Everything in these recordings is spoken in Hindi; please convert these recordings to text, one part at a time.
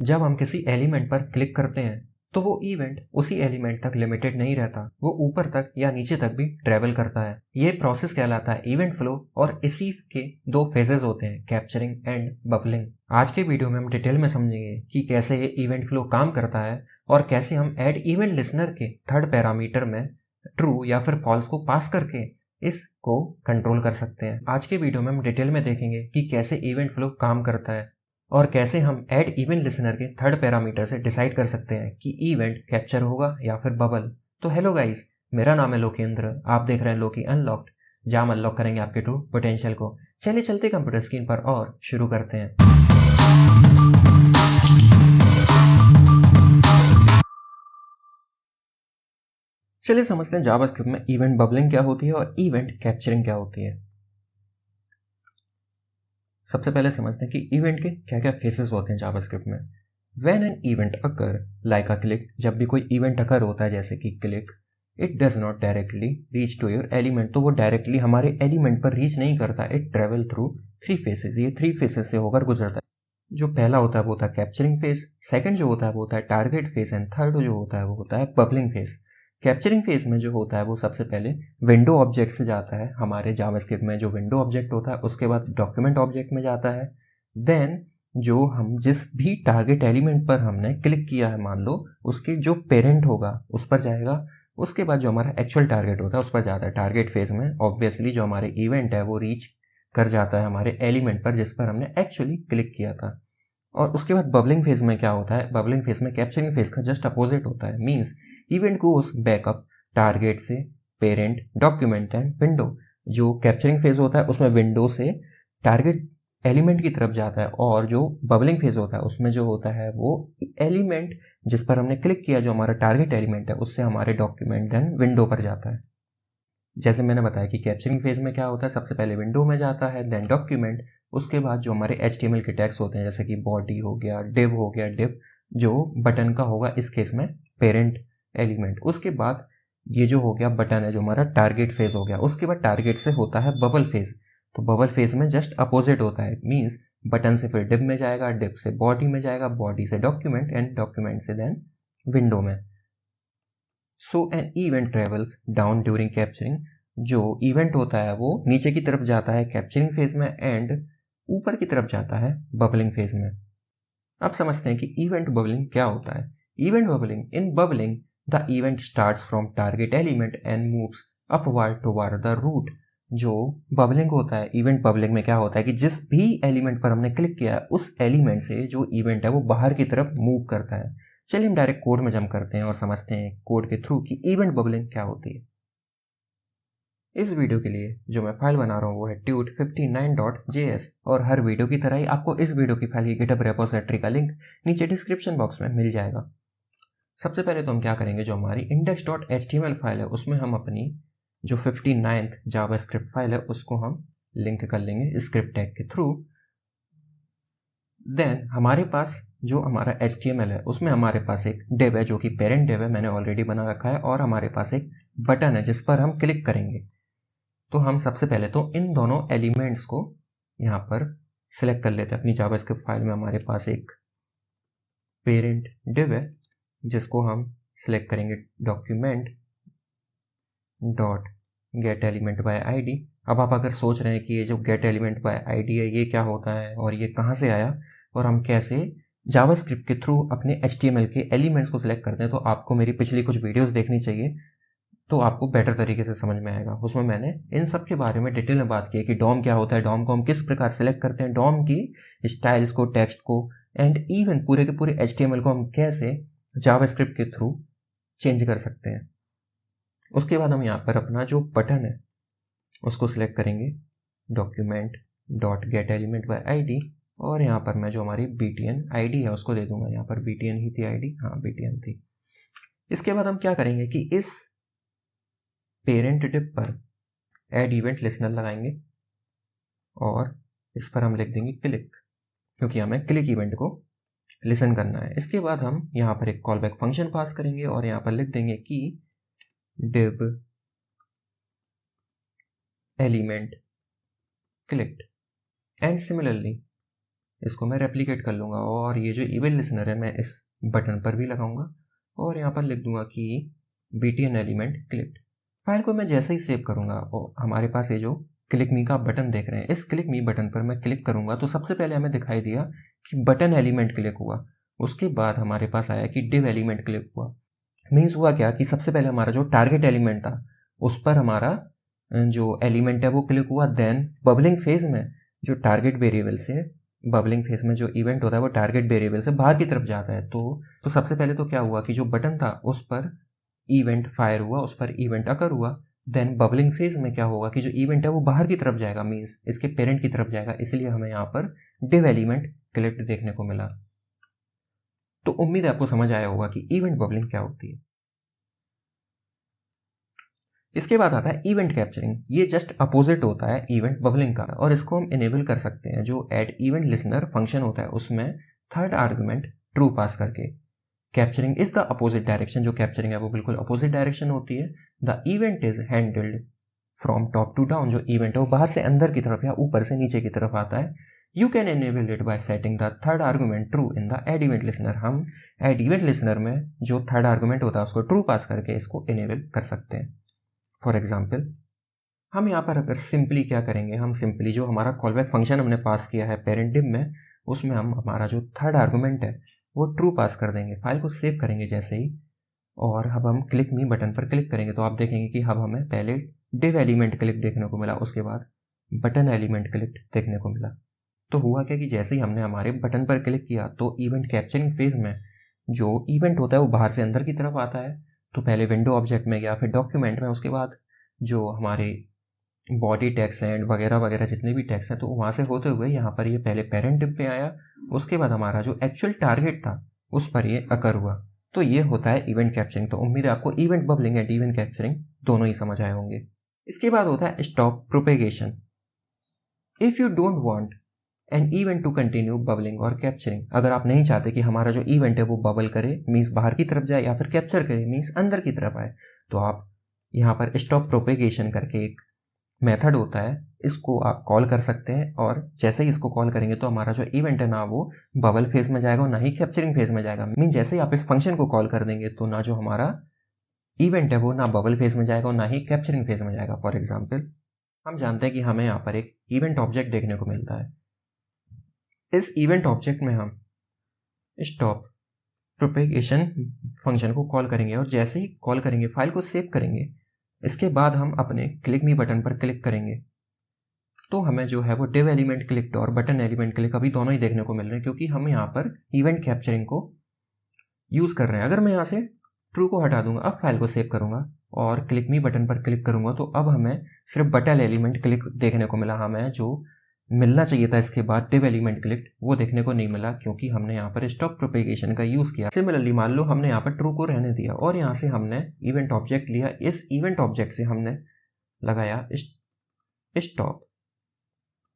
जब हम किसी एलिमेंट पर क्लिक करते हैं तो वो इवेंट उसी एलिमेंट तक लिमिटेड नहीं रहता, वो ऊपर तक या नीचे तक भी ट्रेवल करता है। ये प्रोसेस कहलाता है इवेंट फ्लो और इसी के दो फेजेस होते हैं, कैप्चरिंग एंड बबलिंग। आज के वीडियो में हम डिटेल में समझेंगे कि कैसे ये इवेंट फ्लो काम करता है और कैसे हम ऐड इवेंट लिसनर के थर्ड पैरामीटर में ट्रू या फिर फॉल्स को पास करके इसको कंट्रोल कर सकते हैं। आज के वीडियो में हम डिटेल में देखेंगे कि कैसे इवेंट फ्लो काम करता है और कैसे हम ऐड इवेंट लिसनर के थर्ड पैरामीटर से डिसाइड कर सकते हैं कि इवेंट कैप्चर होगा या फिर बबल। तो हेलो गाइस, मेरा नाम है लोकेंद्र, आप देख रहे हैं लोकी अनलॉक्ड, जहां हम अनलॉक करेंगे आपके ट्रू पोटेंशियल को। चलिए चलते कंप्यूटर स्क्रीन पर और शुरू करते हैं। चलिए समझते हैं जावास्क्रिप्ट में इवेंट बबलिंग क्या होती है और इवेंट कैप्चरिंग क्या होती है। सबसे पहले समझते हैं कि इवेंट के क्या क्या फेसेस होते हैं जावास्क्रिप्ट में। When an event occur like a click, जब भी कोई इवेंट अकर होता है जैसे कि click, it does not directly reach to your element, तो वो डायरेक्टली हमारे एलिमेंट पर रीच नहीं करता, it travel through three phases, ये थ्री फेसेस से होकर गुजरता है। जो पहला होता है वो होता है कैप्चरिंग फेस, सेकंड जो होता है वो होता है टारगेट फेस एंड थर्ड जो होता है वो होता है बबलिंग फेस। कैप्चरिंग फेज में जो होता है वो सबसे पहले विंडो ऑब्जेक्ट से जाता है, हमारे जावास्क्रिप्ट में जो विंडो ऑब्जेक्ट होता है, उसके बाद डॉक्यूमेंट ऑब्जेक्ट में जाता है। देन जो हम जिस भी टारगेट एलिमेंट पर हमने क्लिक किया है, मान लो उसके जो पेरेंट होगा उस पर जाएगा। उसके बाद जो हमारा एक्चुअल टारगेट होता है उस पर जाता है। टारगेट फेज में ऑब्वियसली जो हमारे इवेंट है वो रीच कर जाता है हमारे एलिमेंट पर जिस पर हमने एक्चुअली क्लिक किया था। और उसके बाद बबलिंग फेज में क्या होता है, बबलिंग फेज में कैप्चरिंग फेज का जस्ट अपोजिट होता है। मींस इवेंट गोस बैकअप टारगेट से पेरेंट डॉक्यूमेंट एंड विंडो। जो कैप्चरिंग फेज होता है उसमें विंडो से टारगेट एलिमेंट की तरफ जाता है, और जो बबलिंग फेज होता है उसमें जो होता है वो एलिमेंट जिस पर हमने क्लिक किया, जो हमारा टारगेट एलिमेंट है, उससे हमारे डॉक्यूमेंट देन विंडो पर जाता है। जैसे मैंने बताया कि कैप्चरिंग फेज में क्या होता है, सबसे पहले विंडो में जाता है, देन डॉक्यूमेंट, उसके बाद जो हमारे HTML के टैग्स होते हैं जैसे कि बॉडी हो गया, डिव हो गया, डिव जो बटन का होगा इस केस में पेरेंट एलिमेंट, उसके बाद ये जो हो गया बटन है जो हमारा टारगेट फेज हो गया। उसके बाद टारगेट से होता है बबल फेज, तो बबल फेज में जस्ट अपोजिट होता है। मीन्स बटन से फिर डिव में जाएगा, डिव से बॉडी में जाएगा, बॉडी से डॉक्यूमेंट एंड डॉक्यूमेंट से देन विंडो में। So an event travels down during capturing, जो इवेंट होता है वो नीचे की तरफ जाता है कैप्चरिंग फेज में एंड ऊपर की तरफ जाता है बबलिंग फेज में। अब समझते हैं कि इवेंट बबलिंग क्या होता है। Event bubbling, in bubbling the event starts from target element and moves upward toward the root. जो बबलिंग होता है, इवेंट बबलिंग में क्या होता है कि जिस भी एलिमेंट पर हमने क्लिक किया है उस एलिमेंट से जो इवेंट है वो बाहर की तरफ मूव करता है। चलिए हम डायरेक्ट कोड में जंप करते हैं और समझते हैं कोड के थ्रू कि इवेंट बबलिंग क्या होती है। इस वीडियो के लिए जो मैं फाइल बना रहा हूँ वो है tut59.js, और हर वीडियो की तरह ही आपको इस वीडियो की फाइल की गिटहब रेपोजिटरी का लिंक नीचे डिस्क्रिप्शन बॉक्स में मिल जाएगा। सबसे पहले तो हम क्या करेंगे, जो हमारी index.html फाइल है उसमें हम अपनी जो 59th जावास्क्रिप्ट फाइल है उसको हम लिंक कर लेंगे स्क्रिप्ट टैग के थ्रू। देन हमारे पास जो हमारा HTML है उसमें हमारे पास एक div है जो कि पेरेंट div है, मैंने ऑलरेडी बना रखा है, और हमारे पास एक बटन है जिस पर हम क्लिक करेंगे। तो हम सबसे पहले तो इन दोनों एलिमेंट्स को यहाँ पर सिलेक्ट कर लेते हैं। अपनी जावास्क्रिप्ट फाइल में हमारे पास एक पेरेंट डिव है जिसको हम सिलेक्ट करेंगे document dot gate element by ID. अब आप अगर सोच रहे हैं कि ये जो गेट एलिमेंट बाय आईडी है ये क्या होता है और ये कहाँ से आया और हम कैसे जावास्क्रिप्ट के थ्रू अपने HTML के एलिमेंट्स को सिलेक्ट करते हैं, तो आपको मेरी पिछली कुछ वीडियोस देखनी चाहिए, तो आपको बेटर तरीके से समझ में आएगा। उसमें मैंने इन सब के बारे में डिटेल में बात की है कि डॉम क्या होता है, डॉम को हम किस प्रकार सेलेक्ट करते हैं, डॉम की स्टाइल्स को, टेक्स्ट को, एंड इवन पूरे के पूरे HTML को हम कैसे जावास्क्रिप्ट के थ्रू चेंज कर सकते हैं। उसके बाद हम यहाँ पर अपना जो बटन है उसको सिलेक्ट करेंगे document dot gate element by ID, और यहाँ पर मैं जो हमारी BTN ID है उसको दे दूंगा। यहाँ पर BTN ही थी ID, हाँ BTN थी। इसके बाद हम क्या करेंगे कि इस पेरेंट डिव पर ऐड इवेंट लिसनर लगाएंगे और इस पर हम लिख देंगे क्लिक, क्योंकि हमें क्लिक इवेंट को लिसन करना है। इसके बाद हम यहाँ पर एक कॉल बैक फंक्शन पास करेंगे और यहाँ पर लिख देंगे कि div element clicked, and similarly इसको मैं रेप्लिकेट कर लूँगा और ये जो इवेंट लिसनर है मैं इस बटन पर भी लगाऊंगा और यहाँ पर लिख दूंगा कि btn एलिमेंट क्लिक्ड। फाइल को मैं जैसे ही सेव करूँगा और हमारे पास ये जो क्लिक मी का बटन देख रहे हैं, इस क्लिक मी बटन पर मैं क्लिक करूँगा तो सबसे पहले हमें दिखाई दिया कि बटन एलिमेंट क्लिक हुआ। उसके बाद हमारे पास आया कि डिव एलिमेंट क्लिक हुआ। मीन्स हुआ क्या कि सबसे पहले हमारा जो टारगेट एलिमेंट था उस पर हमारा जो एलिमेंट है वो क्लिक हुआ। देन बबलिंग फेज में जो टारगेट वेरिएबल से बबलिंग फेज में जो इवेंट होता है वो टारगेट वेरिएबल से बाहर की तरफ जाता है। तो सबसे पहले तो क्या हुआ कि जो बटन था उस पर इवेंट फायर हुआ, उस पर इवेंट अकर हुआ। देन बबलिंग फेज में क्या होगा कि जो इवेंट है वो बाहर की तरफ जाएगा, मीन्स इसके पेरेंट की तरफ जाएगा, इसलिए हमें यहाँ पर डिव एलिमेंट क्लिक्ड देखने को मिला। तो उम्मीद है आपको समझ आया होगा कि इवेंट बबलिंग क्या होती है। इसके बाद आता है इवेंट कैप्चरिंग। ये जस्ट अपोजिट होता है इवेंट बबलिंग का और इसको हम इनेबल कर सकते हैं। जो एड इवेंट लिसनर फंक्शन होता है उसमें थर्ड आर्गुमेंट ट्रू पास करके। Capturing is the opposite direction, जो कैप्चरिंग है वो बिल्कुल अपोजिट डायरेक्शन होती है। The event is handled from top to down, जो इवेंट है वो बाहर से अंदर की तरफ या ऊपर से नीचे की तरफ आता है। You can enable it by setting the third argument true in the add event listener. हम एड इवेंट लिसनर में जो थर्ड आर्गुमेंट होता है उसको ट्रू पास करके इसको इनेबल कर सकते हैं। फॉर एग्जाम्पल हम यहाँ पर अगर सिंपली क्या करेंगे, हम सिंपली जो हमारा कॉलबैक फंक्शन हमने पास किया है पेरेंट डिव में, उसमें हम हमारा जो थर्ड आर्गुमेंट है वो ट्रू पास कर देंगे। फाइल को सेव करेंगे जैसे ही और अब हम क्लिक मी बटन पर क्लिक करेंगे तो आप देखेंगे कि अब हमें पहले डिव एलिमेंट क्लिक देखने को मिला, उसके बाद बटन एलिमेंट क्लिक देखने को मिला। तो हुआ क्या कि जैसे ही हमने हमारे बटन पर क्लिक किया तो इवेंट कैप्चरिंग फेज में जो इवेंट होता है वो बाहर से अंदर की तरफ आता है। तो पहले विंडो ऑब्जेक्ट में गया, फिर डॉक्यूमेंट में, उसके बाद जो हमारे बॉडी टैग्स हैं वगैरह वगैरह जितने भी टैग्स हैं तो वहाँ से होते हुए यहाँ पर ये पहले पेरेंट डिव पे आया, उसके बाद हमारा जो एक्चुअल टारगेट था उस पर ये अकर हुआ। तो ये होता है इवेंट कैप्चरिंग। तो उम्मीद है आपको event bubbling and event capturing दोनों ही समझ आए होंगे। इसके बाद होता है stop propagation. If you don't want an event to continue bubbling और कैप्चरिंग, अगर आप नहीं चाहते कि हमारा जो इवेंट है वो बबल करे मीन्स बाहर की तरफ जाए या फिर कैप्चर करे मीन्स अंदर की तरफ आए, तो आप यहाँ पर स्टॉप प्रोपेगेशन करके एक मेथड होता है, इसको आप कॉल कर सकते हैं। और जैसे ही इसको कॉल करेंगे तो हमारा जो इवेंट है ना वो बबल फेज में जाएगा और ना ही कैप्चरिंग फेज में जाएगा। मीन जैसे ही आप इस फंक्शन को कॉल कर देंगे तो ना जो हमारा इवेंट है वो ना बबल फेज में जाएगा और ना ही कैप्चरिंग फेज में जाएगा। फॉर एग्जाम्पल हम जानते हैं कि हमें यहाँ पर एक इवेंट ऑब्जेक्ट देखने को मिलता है। इस इवेंट ऑब्जेक्ट में हम स्टॉप प्रोपेगेशन फंक्शन को कॉल करेंगे और जैसे ही कॉल करेंगे फाइल को सेव करेंगे, इसके बाद हम अपने क्लिक मी बटन पर क्लिक करेंगे तो हमें जो है वो डिव एलिमेंट क्लिक्ड और बटन एलिमेंट क्लिक अभी दोनों ही देखने को मिल रहे हैं, क्योंकि हम यहाँ पर इवेंट कैप्चरिंग को यूज़ कर रहे हैं। अगर मैं यहाँ से ट्रू को हटा दूंगा, अब फाइल को सेव करूंगा और क्लिक मी बटन पर क्लिक करूंगा तो अब हमें सिर्फ बटन एलिमेंट क्लिक देखने को मिला। हमें जो मिलना चाहिए था इसके बाद डिव एलिमेंट क्लिक वो देखने को नहीं मिला, क्योंकि हमने यहाँ पर स्टॉप प्रोपेगेशन का यूज़ किया। सिमिलरली मान लो हमने यहाँ पर ट्रू को रहने दिया और यहाँ से हमने इवेंट ऑब्जेक्ट लिया, इस इवेंट ऑब्जेक्ट से हमने लगाया स्टॉप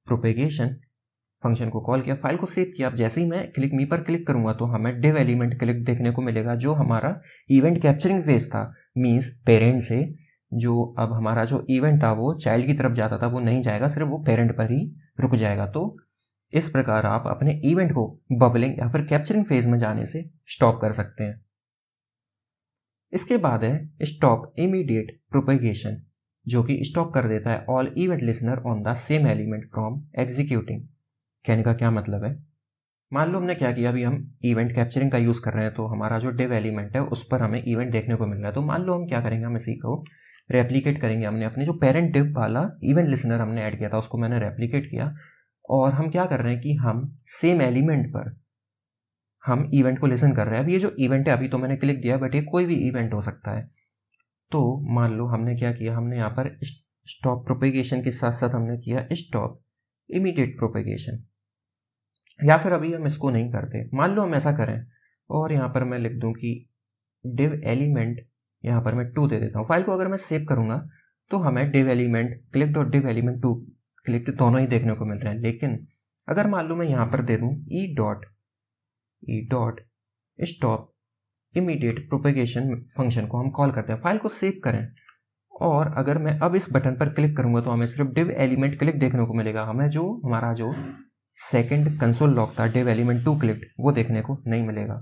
प्रोपेगेशन फंक्शन को कॉल किया, फाइल को सेव किया। अब जैसे ही मैं क्लिक मी पर क्लिक करूंगा तो हमें डिव एलिमेंट क्लिक देखने को मिलेगा, जो हमारा इवेंट कैप्चरिंग फेज था। मीन्स पेरेंट से जो अब हमारा जो इवेंट था वो चाइल्ड की तरफ जाता था वो नहीं जाएगा, सिर्फ वो पेरेंट पर ही रुक जाएगा। तो इस प्रकार आप अपने इवेंट को बबलिंग या फिर कैप्चरिंग फेज में जाने से स्टॉप कर सकते हैं। इसके बाद है स्टॉप इमीडिएट प्रोपेगेशन, जो कि स्टॉप कर देता है all event listener on the same element from executing. कहने का क्या मतलब है, मान लो हमने क्या किया, अभी हम इवेंट कैप्चरिंग का यूज़ कर रहे हैं तो हमारा जो डिव एलिमेंट है उस पर हमें इवेंट देखने को मिल रहा है। तो मान लो हम क्या करेंगे, हम इसी को रेप्लिकेट करेंगे। हमने अपने जो पेरेंट डिव वाला इवेंट लिसनर हमने ऐड किया था उसको मैंने रेप्लिकेट किया और हम क्या कर रहे हैं कि हम सेम एलिमेंट पर हम इवेंट को लिसन कर रहे हैं। अब ये जो इवेंट है अभी तो मैंने क्लिक दिया, बट ये कोई भी इवेंट हो सकता है। तो मान लो हमने क्या किया, हमने यहाँ पर स्टॉप प्रोपेगेशन के साथ साथ हमने किया स्टॉप इमीडिएट प्रोपेगेशन, या फिर अभी हम इसको नहीं करते। मान लो हम ऐसा करें और यहाँ पर मैं लिख दूँ कि डिव एलिमेंट, यहाँ पर मैं 2 दे देता हूँ। फाइल को अगर मैं सेव करूँगा तो हमें डिव एलिमेंट क्लिक्ड और डिव एलिमेंट 2 क्लिक्ड दोनों ही देखने को मिल रहे हैं। लेकिन अगर मान लो मैं यहाँ पर दे दूँ E dot stop immediate propagation function को हम कॉल करते हैं, फाइल को सेव करें और अगर मैं अब इस बटन पर क्लिक करूँगा तो हमें सिर्फ डिव एलिमेंट क्लिक देखने को मिलेगा। हमें जो हमारा जो सेकंड कंसोल लॉग था div element 2 क्लिक्ड, वो देखने को नहीं मिलेगा,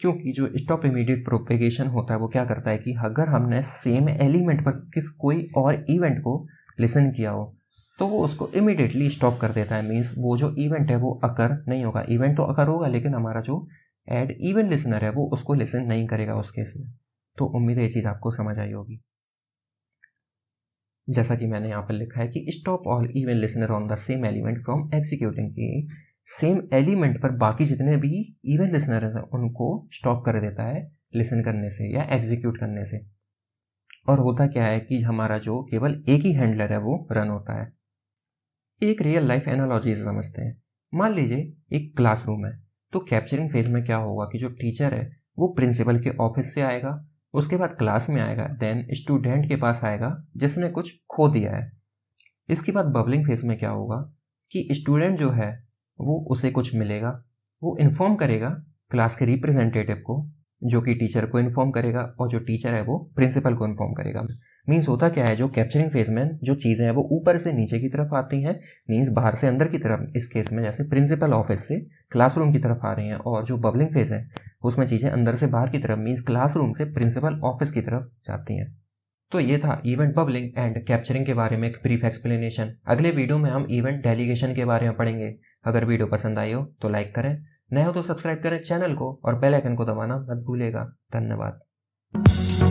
क्योंकि जो स्टॉप इमीडिएट प्रोपेगेशन होता है वो क्या करता है कि अगर हमने सेम एलिमेंट पर कोई और इवेंट को लिसन किया हो तो वो उसको इमीडिएटली स्टॉप कर देता है। मीन्स वो जो इवेंट है वो अकर नहीं होगा, इवेंट तो अकर होगा लेकिन हमारा जो एड इवेंट लिसनर है वो उसको लिसन नहीं करेगा उस केस में। तो उम्मीद है ये चीज़ आपको समझ आई होगी। जैसा कि मैंने यहाँ पर लिखा है कि stop all event listener on the same element from executing, की सेम एलिमेंट पर बाकी जितने भी इवेंट लिसनर हैं उनको स्टॉप कर देता है लिसन करने से या एग्जीक्यूट करने से। और होता क्या है कि हमारा जो केवल एक ही हैंडलर है वो रन होता है। एक रियल लाइफ एनालॉजी से समझते हैं। मान लीजिए एक क्लासरूम है, तो कैप्चरिंग फेज में क्या होगा कि जो टीचर है वो प्रिंसिपल के ऑफिस से आएगा, उसके बाद क्लास में आएगा, देन स्टूडेंट के पास आएगा जिसने कुछ खो दिया है। इसके बाद बबलिंग फेज में क्या होगा कि स्टूडेंट जो है वो उसे कुछ मिलेगा, वो इन्फॉर्म करेगा क्लास के रिप्रेजेंटेटिव को, जो कि टीचर को इन्फॉर्म करेगा, और जो टीचर है वो प्रिंसिपल को इन्फॉर्म करेगा। मीन्स होता क्या है, जो कैप्चरिंग फेज में जो चीज़ें हैं वो ऊपर से नीचे की तरफ आती हैं, मीन्स बाहर से अंदर की तरफ, इस केस में जैसे प्रिंसिपल ऑफिस से क्लासरूम की तरफ आ रही हैं, और जो बबलिंग फेज है उसमें चीज़ें अंदर से बाहर की तरफ, मीन्स क्लासरूम से प्रिंसिपल ऑफिस की तरफ जाती हैं। तो ये था इवेंट बबलिंग एंड कैप्चरिंग के बारे में एक ब्रीफ एक्सप्लेनेशन। अगले वीडियो में हम इवेंट डेलीगेशन के बारे में पढ़ेंगे। अगर वीडियो पसंद आई हो तो लाइक करें, नए हो तो सब्सक्राइब करें चैनल को, और बेल आइकन को दबाना मत भूलिएगा। धन्यवाद।